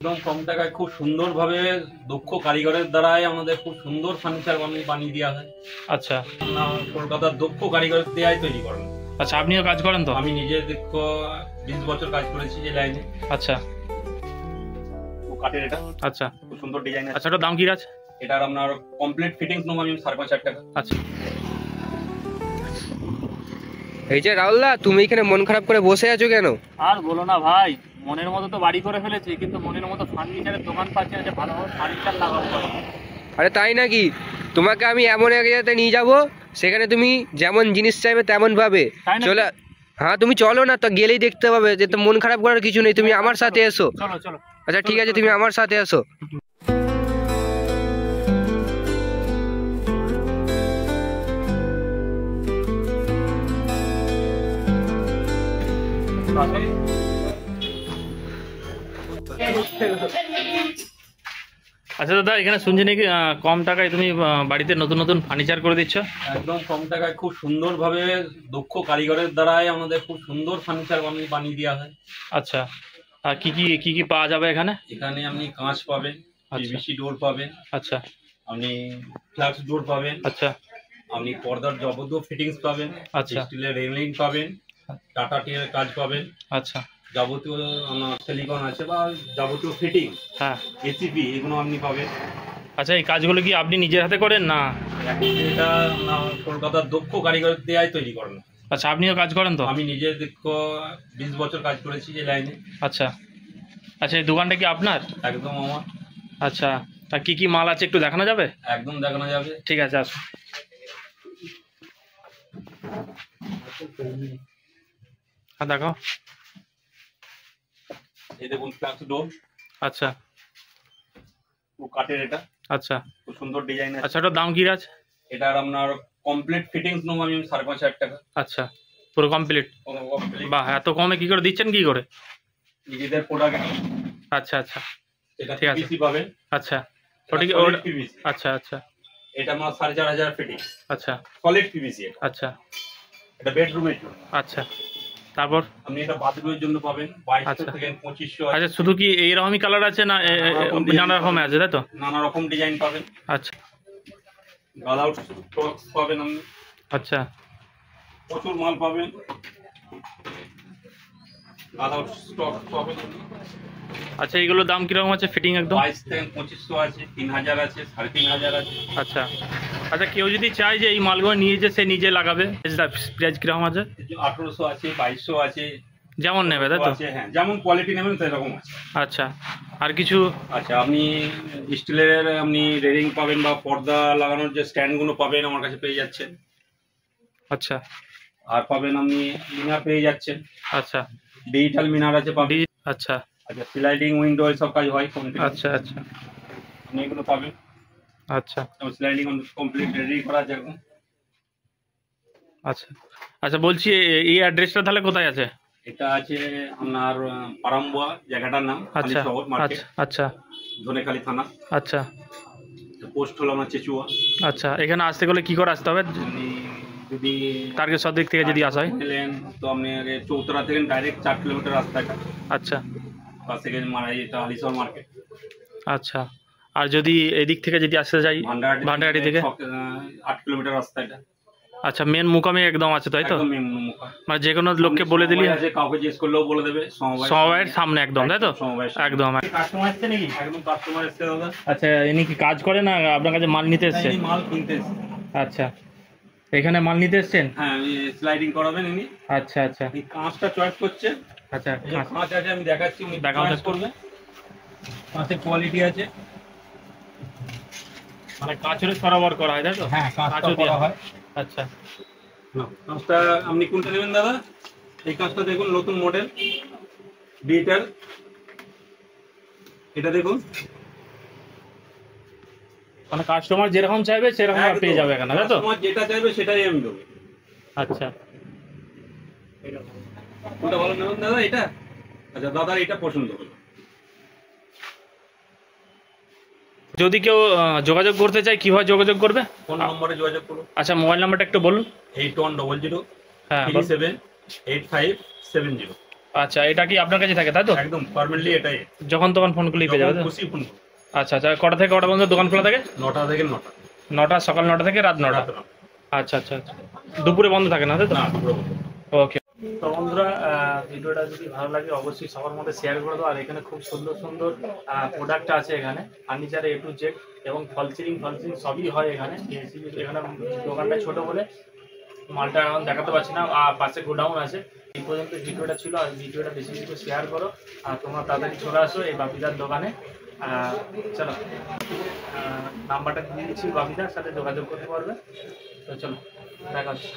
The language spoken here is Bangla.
একদম কম টাকায় খুব সুন্দরভাবে দক্ষ কারিগরের দ্বারাই আমাদের খুব সুন্দর ফার্নিচার বানিয়ে দেওয়া হয়। আচ্ছা, কলকাতার দক্ষ কারিগরের দেয়াই তৈরি করেন। আচ্ছা, আপনিও কাজ করেন তো? আমি নিজে 20 বছর কাজ করেছি এই লাইনে। আচ্ছা, কাঠের এটা আচ্ছা, খুব সুন্দর ডিজাইন আছে। আচ্ছা, ওটার দাম কি আছে? এটার আপনার কমপ্লিট ফিটিংস নেবো আমি 5,500 টাকা। আচ্ছা, এই যে রাহুলদা, তুমি এখানে মন খারাপ করে বসে আছো কেন? আর বলো না ভাই, মনের মতো তো বাড়ি করে ফেলেছি, কিন্তু মনের মতো ফার্নিচারের দোকান পাচ্ছি না যে ভালো ফার্নিচার লাগাবো। আরে তাই নাকি? তোমাকে আমি এমন এক জায়গাতে নিয়ে যাব, সেখানে তুমি যেমন জিনিস চাইবে তেমন পাবে। চলো, হ্যাঁ তুমি চলো না, তো গেলেই দেখতে পাবে যে তো মন খারাপ করার কিছু নেই। তুমি আমার সাথে এসো। চলো চলো। আচ্ছা ঠিক আছে, তুমি আমার সাথে এসো। আচ্ছা দাদা, এখানে শুনছি নাকি কম টাকায় তুমি বাড়িতে নতুন নতুন ফার্নিচার করে দিচ্ছ? একদম কম টাকায় খুব সুন্দরভাবে দক্ষ কারিগরের দ্বারাই আমাদের খুব সুন্দর ফার্নিচার বানিয়ে দেওয়া হয়। আচ্ছা, আর কি কি পাওয়া যাবে এখানে? এখানে আপনি কাঁচ পাবেন, পিভিসি ডোর পাবেন, আচ্ছা, আপনি ফ্ল্যাক্স ডোর পাবেন, আচ্ছা, আপনি পর্দার যাবতীয় ফিটিংস পাবেন, আচ্ছা, স্টিলের রেলিং পাবেন, টাটা টিয়ের কাজ পাবেন, আচ্ছা, যাবতীয় সিলিকন আছে বা যাবতীয় ফিটিং, হ্যাঁ, এসিপি এগুলো আপনি পাবেন। আচ্ছা, এই কাজগুলো কি আপনি নিজের হাতে করেন না? এটা কলকাতার দক্ষ কারিগরের দেয়াই তৈরি করেন। আচ্ছা, আপনিও কাজ করেন তো? আমি নিজে 20 বছর কাজ করেছি এই লাইনে। আচ্ছা, আচ্ছা, এই দোকানটা কি আপনার? একদম আমার। আচ্ছা, তা কি কি মাল আছে একটু দেখানো যাবে? একদম দেখানো যাবে। ঠিক আছে, আসুন। হ্যাঁ, দেখাও। এই দেখুন ফ্ল্যাক্স ডোর। আচ্ছা, কাঠের এটা। আচ্ছা, খুব সুন্দর ডিজাইন আছে। আচ্ছা, ওটার দাম কি আছে? এটার আপনার কমপ্লিট ফিটিংস নেবো আমি 5,500 টাকা। আচ্ছা, পুরো কমপ্লিট? বাহ, এত কমে কি করে দিচ্ছেন, কি করে? নিজেদের প্রোডাক্ট। আচ্ছা, আচ্ছা, এটা ঠিক আছে। পিভিসি পাবেন। আচ্ছা, ওটা কি পিভিসি? আচ্ছা, আচ্ছা, এটা আমার 4,500 ফিটিং। আচ্ছা, সলিড পিভিসি। আচ্ছা, এটা বেডরুমের জন্য। আচ্ছা, তারপর আপনি এটা বাথরুমের জন্য পাবেন 2200 আচ্ছা থেকে 2500। আচ্ছা, শুধু কি এইরকমই কালার আছে না নানা রকম আছে, তাই তো? নানা রকম ডিজাইন পাবেন। আচ্ছা, গাল আউট স্টকস পাবেন আপনি। আচ্ছা, প্রচুর মাল পাবেন। গাল আউট স্টক পাবেন। আচ্ছা, এইগুলোর দাম কিরকম আছে ফিটিং একদম? 22 থেকে 2500 আছে, 3000 আছে, 3,500 আছে। আচ্ছা, আচ্ছা, কেউ যদি চায় যে এই মালগুলো নিয়ে যে সে নিজে লাগাবে, প্রাইস কিরকম আছে? 1800 আছে, 2200 আছে, যেমন নেবে, তাই তো? হ্যাঁ, যেমন কোয়ালিটি নেবেন সেরকম আছে। আচ্ছা, আর কিছু? আচ্ছা, আপনি স্টিলের আপনি রেলিং পাবেন বা পর্দা লাগানোর যে স্ট্যান্ডগুলো পাবেন আমার কাছে পেয়ে যাচ্ছেন। আচ্ছা, আর পাবেন আপনি মিনার পেয়ে যাচ্ছেন। আচ্ছা, ডিজিটাল মিনার আছে পাবেন। আচ্ছা, আচ্ছা, স্লাইডিং উইন্ডো সব কাজ হয়। আচ্ছা, আচ্ছা, আপনি এগুলো পাবেন। আচ্ছা, স্লাইডিং কমপ্লিট রেডি করা আছে এখন। আচ্ছা, আচ্ছা, বলছি এই অ্যাড্রেসটা তাহলে কোথায় আছে? এটা আছে আপনার পারাম্বুয়া জায়গাটার নাম। আচ্ছা, শহর মার্কেট। আচ্ছা, ধনেখালি থানা। আচ্ছা, পোস্ট হলো আমার চেচুয়া। আচ্ছা, এখানে আসতে গেলে কি করে আসতে হবে? আপনি যদি তারকেশ্বর দিক থেকে যদি আসা হয় তো আপনি আগে চৌতরা থেকে ডাইরেক্ট 4 কিলোমিটার রাস্তাটা। আচ্ছা, পাশে গেলে এটা আলিশহর মার্কেট। আচ্ছা, আর যদি এদিক থেকে যদি আসতে যাই ভান্ডারহাটি থেকে 8 কিলোমিটার রাস্তা এটা। আচ্ছা, মেন মুকামে একদম আছে, তাই তো? একদম মেন মুখ। মানে যে কোনো লোককে বলে দিলি আছে, কাউকে জিজ্ঞেস করলেও বলে দেবে। সমবায়ের সামনে একদম, তাই তো? একদম। কাস্টমার আসছে নাকি? একদম কাস্টমার আসছে দাদা। আচ্ছা, ইনি কি কাজ করে না আপনার কাছে মাল নিতে এসেছেন? মাল কিনতে এসেছে। আচ্ছা, এখানে মাল নিতে এসেছেন? হ্যাঁ, আমি স্লাইডিং করাবেন ইনি। আচ্ছা, আচ্ছা, এই কাঁচটা চয়েস করছে। আচ্ছা, কাঁচ আছে, আমি দেখাচ্ছি, উনি দেখাও চয়েস করবে। কাঁচের কোয়ালিটি আছে, মানে কাঁচের সরবরাহ করা হয়, তাই তো? হ্যাঁ, কাঁচও করা হয়। আচ্ছা, কাঁচটা আপনি কোনটা নেবেন দাদা? এই কাঁচটা দেখুন, নতুন মডেল ডিজিটাল। এটা দেখুন, মানে কাস্টমার যেরকম চাইবে সেরকম পেয়ে যাবে এখানে, তাই তো? কাস্টমার যেটা চাইবে সেটাই আমি দেবো। আচ্ছা, কোনটা ভালো নেবেন দাদা? এটা? আচ্ছা, দাদার এটা পছন্দ হলো। যদি কেউ যোগাযোগ করতে চায় কিভাবে যোগাযোগ করবে? কোন নম্বরে যোগাযোগ করুন? আচ্ছা, মোবাইল নাম্বারটা একটু বলুন। 8100 হ্যাঁ, 378570। আচ্ছা, এটা কি আপনার কাছে থাকে তাই তো? একদম পার্মানেন্টলি এটাই। যখন তখন ফোন করলেই পেয়ে যাবে তো? যখন খুশি ফোন করো। আচ্ছা আচ্ছা, কটা থেকে কটা পর্যন্ত দোকান খোলা থাকে? 9টা থেকে 9টা। 9টা, সকাল 9টা থেকে রাত 9টা। রাত 9টা। আচ্ছা আচ্ছা আচ্ছা, দুপুরে বন্ধ থাকে না তাই তো? না, পুরো বন্ধ। ওকে। তো বন্ধুরা, ভিডিওটা যদি ভালো লাগে অবশ্যই সবার মধ্যে শেয়ার করে দাও। আর এখানে খুব সুন্দর সুন্দর প্রোডাক্ট আছে, এখানে ফার্নিচারে A to Z, এবং ফল সিলিং সবই হয় এখানে। এখানে দোকানটা ছোট বলে মালটা এখন দেখাতে পারছি না, আর পাশে গোডাউন আছে। এই পর্যন্ত ভিডিওটা ছিল, আর ভিডিওটা বেশি বেশি শেয়ার করো, আর তোমরা তাড়াতাড়ি চলে আসো এই বাপিদার দোকানে। চলো, নাম্বারটা দিয়ে দিচ্ছি, বাপিদার সাথে যোগাযোগ করতে পারবে। তো চলো, দেখা হচ্ছে।